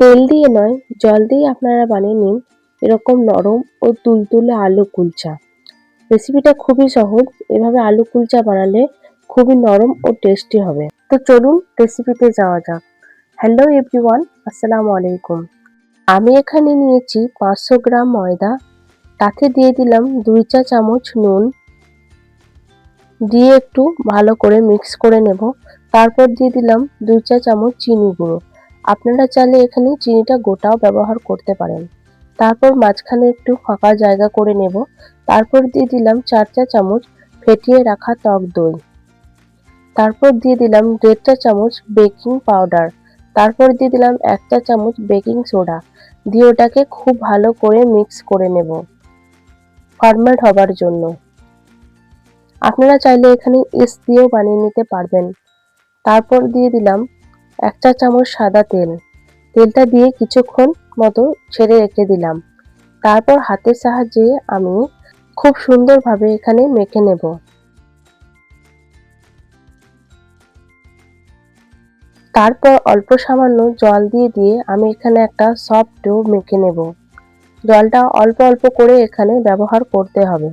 তেল দিয়ে নয়, জল দিয়ে আপনারা বানিয়ে নিন এরকম নরম ও তুলতুলে আলু কুলচা। রেসিপিটা খুবই সহজ। এভাবে আলু কুলচা বানালে খুবই নরম ও টেস্টি হবে। তো চলুন রেসিপিতে যাওয়া যাক। হ্যালো এভরিওয়ান, আসসালামু আলাইকুম। আমি এখানে নিয়েছি 500 গ্রাম ময়দা, তাতে দিয়ে দিলাম 2 চা চামচ নুন, দিয়ে একটু ভালো করে মিক্স করে নেব। তারপর দিয়ে দিলাম 2 চা চামচ চিনি গুঁড়ো। আপনারা চাইলে এখানে চিনিটা গোটাও ব্যবহার করতে পারেন। তারপর মাঝখানে একটু ফাঁকা জায়গা করে নেব। তারপর দিয়ে দিলাম 4 চা চামচ ফেটিয়ে রাখা টক দই। তারপর দিয়ে দিলাম 1.5 চা চামচ বেকিং পাউডার। তারপর দিয়ে দিলাম 1 চা চামচ বেকিং সোডা। দিয়ে ওটাকে খুব ভালো করে মিক্স করে নেব ফার্মেন্ট হবার জন্য। আপনারা চাইলে এখানে ইস্ট দিয়েও বানিয়ে নিতে পারবেন। তারপর দিয়ে দিলাম 1 চা চামচ সাদা তেল। তেলটা দিয়ে কিছুক্ষণ মতো ছেড়ে রেখে দিলাম। তারপর হাতের সাহায্যে আমি খুব সুন্দরভাবে এখানে মেখে নেব। তারপর অল্প সামান্য জল দিয়ে আমি এখানে একটা সফট ডো মেখে নেব। জলটা অল্প অল্প করে এখানে ব্যবহার করতে হবে।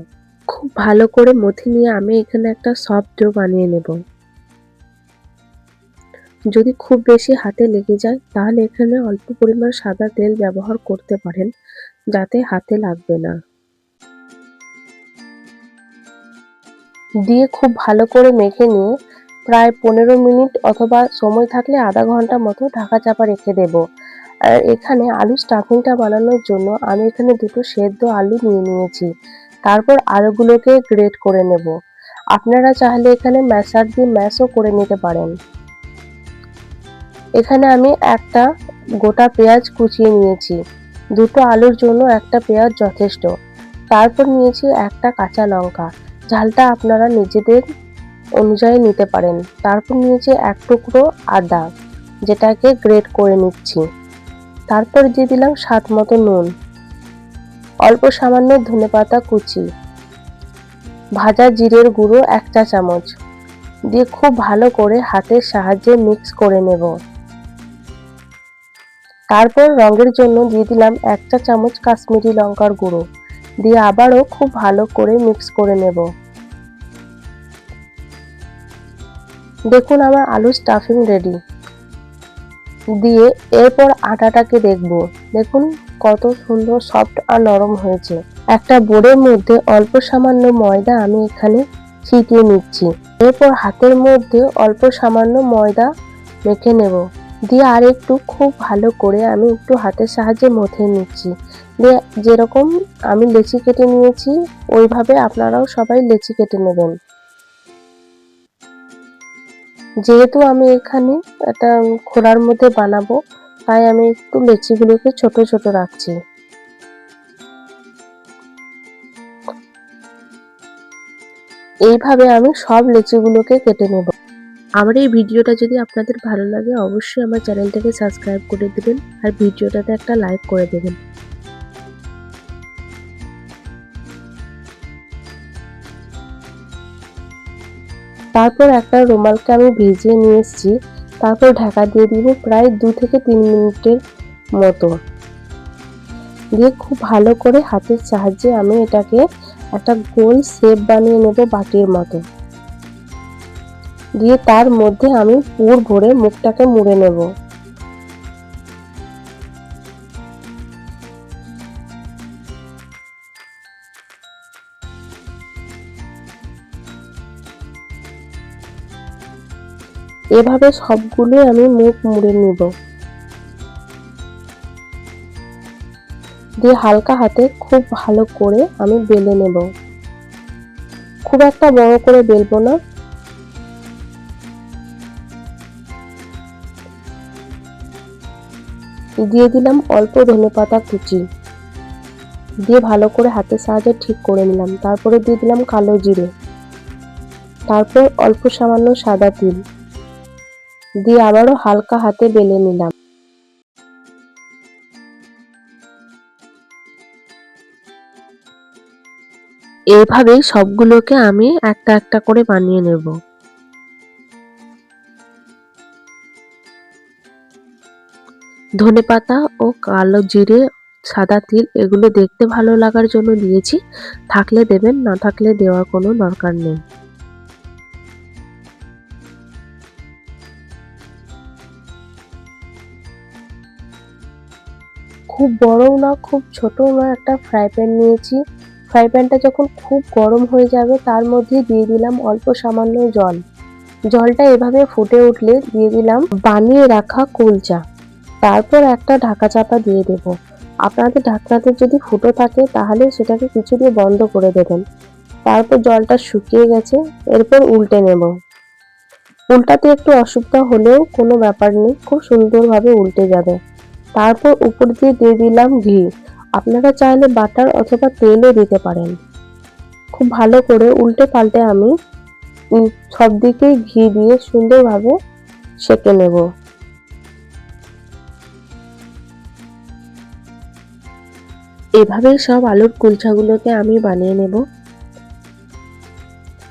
খুব ভালো করে মথে নিয়ে আমি এখানে একটা সফট ডো বানিয়ে নেব। যদি খুব বেশি হাতে লেগে যায় তাহলে এখানে অল্প পরিমাণ সাদা তেল ব্যবহার করতে পারেন, যাতে হাতে লাগবে না। দিয়ে খুব ভালো করে মেখে নিয়ে প্রায় 15 মিনিট অথবা সময় থাকলে আধা ঘন্টা মতো ঢাকা চাপা রেখে দেব। আর এখানে আলু স্টাফিংটা বানানোর জন্য আমি এখানে দুটো সেদ্ধ আলু নিয়ে নিয়েছি। তারপর আলুগুলোকে গ্রেট করে নেব। আপনারা চাইলে এখানে ম্যাশার দিয়ে ম্যাশও করে নিতে পারেন। এখানে আমি একটা গোটা পেঁয়াজ কুচিয়ে নিয়েছি। দুটো আলুর জন্য একটা পেঁয়াজ যথেষ্ট। তারপর নিয়েছি একটা কাঁচা লঙ্কা। ঝালটা আপনারা নিজেদের অনুযায়ী নিতে পারেন। তারপর নিয়েছি এক টুকরো আদা, যেটাকে গ্রেট করে নিচ্ছি। তারপর দিয়ে দিলাম স্বাদ মতো নুন, অল্প সামান্য ধনেপাতা কুচি, ভাজা জিরের গুঁড়ো 1 চা চামচ দিয়ে খুব ভালো করে হাতের সাহায্যে মিক্স করে নেব। তারপর রঙের জন্য দিয়ে দিলাম 1 চা চামচ কাশ্মীরি লঙ্কার গুঁড়ো, দিয়ে আবারও খুব ভালো করে মিক্স করে নেব। দেখুন আমার আলু স্টাফিং রেডি। দিয়ে এরপর আটাটাকে দেখব। দেখুন কত সুন্দর সফট আর নরম হয়েছে। একটা বোর্ডের মধ্যে অল্প সামান্য ময়দা আমি এখানে ছিটিয়ে নিচ্ছি। এরপর হাতের মধ্যে অল্প সামান্য ময়দা মেখে নেব। দিয়ে আর একটু খুব ভালো করে আমি একটু হাতের সাহায্যে মথে নিচ্ছি। দিয়ে যেরকম আমি লেচি কেটে নিয়েছি ওইভাবে আপনারাও সবাই লেচি কেটে নেবেন। যেহেতু আমি এখানে একটা খোলার মধ্যে বানাবো, তাই আমি একটু লেচিগুলোকে ছোট ছোট রাখছি। এইভাবে আমি সব লেচিগুলোকে কেটে নেব। আমার এই ভিডিওটা যদি আপনাদের ভালো লাগে অবশ্যই আমার চ্যানেলটাকে সাবস্ক্রাইব করে দেবেন আর ভিডিওটাতে একটা লাইক করে দেবেন। তারপর একটা রুমালকে আমি ভিজিয়ে নিয়ে এসেছি। তারপর ঢাকা দিয়ে দিব প্রায় 2 থেকে 3 মিনিটের মতো। দিয়ে খুব ভালো করে হাতের সাহায্যে আমি এটাকে একটা গোল শেপ বানিয়ে নেব বাটির মতো। দিয়ে তার মধ্যে আমি পুর ভরে মুখটাকে মুড়ে নেব। এভাবে সবগুলো আমি মুখ মুড়ে নিব। দিয়ে হালকা হাতে খুব ভালো করে আমি বেলে নেব। খুব একটা বড় করে বেলবো না। দিয়ে দিলাম অল্প ধনেপাতা কুচি, দিয়ে ভালো করে হাতের সাহায্যে ঠিক করে নিলাম। তারপরে দিয়ে দিলাম কালো জিরে, তারপর অল্প সামান্য সাদা তিল দিয়ে আবারও হালকা হাতে বেলে নিলাম। এইভাবেই সবগুলোকে আমি একটা একটা করে বানিয়ে নেব। ধনেপাতা ও কালো জিরে, সাদা তিল এগুলো দেখতে ভালো লাগার জন্য দিয়েছি। থাকলে দেবেন, না থাকলে দেওয়ার কোনো দরকার নেই। খুব বড়ও না খুব ছোটও না একটা ফ্রাই প্যান নিয়েছি। ফ্রাই প্যানটা যখন খুব গরম হয়ে যাবে তার মধ্যে দিয়ে দিলাম অল্প সামান্য জল। জলটা এভাবে ফুটে উঠলে দিয়ে দিলাম বানিয়ে রাখা কুলচা। তারপর একটা ঢাকা চাপা দিয়ে দেব। আপনাদের ঢাকনাতে যদি ফুটো থাকে তাহলে সেটাকে কিছু দিয়ে বন্ধ করে দেবেন। তারপর জলটা শুকিয়ে গেছে, এরপর উল্টে নেব। উল্টাতে একটু অসুবিধা হলেও কোনো ব্যাপার নেই, খুব সুন্দরভাবে উল্টে যাবে। তারপর উপর দিয়ে দিয়ে দিলাম ঘি। আপনারা চাইলে বাটার অথবা তেলও দিতে পারেন। খুব ভালো করে উল্টে পাল্টে আমি সব দিকেই ঘি দিয়ে সুন্দরভাবে সেঁকে নেব। এভাবেই সব আলুর কুলচাগুলোকে আমি বানিয়ে নেব।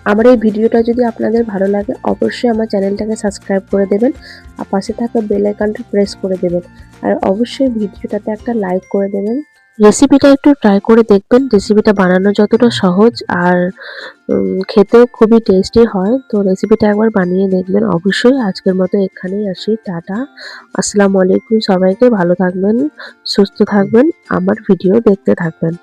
আমার এই ভিডিওটা যদি আপনাদের ভালো লাগে অবশ্যই আমার চ্যানেলটাকে সাবস্ক্রাইব করে দেবেন আর পাশে থাকা বেল আইকনটা প্রেস করে দেবেন। আর অবশ্যই ভিডিওটাতে একটা লাইক করে দেবেন। রেসিপিটা একটু ট্রাই করে দেখবেন। রেসিপিটা বানানো যতটা সহজ আর খেতেও খুবই টেস্টি হয়। তো রেসিপিটা একবার বানিয়ে দেখবেন অবশ্যই। আজকের মতো এখানেই আসি। টাটা। আসসালামু আলাইকুম। সবাইকে ভালো থাকবেন, সুস্থ থাকবেন, আমার ভিডিও দেখতে থাকবেন।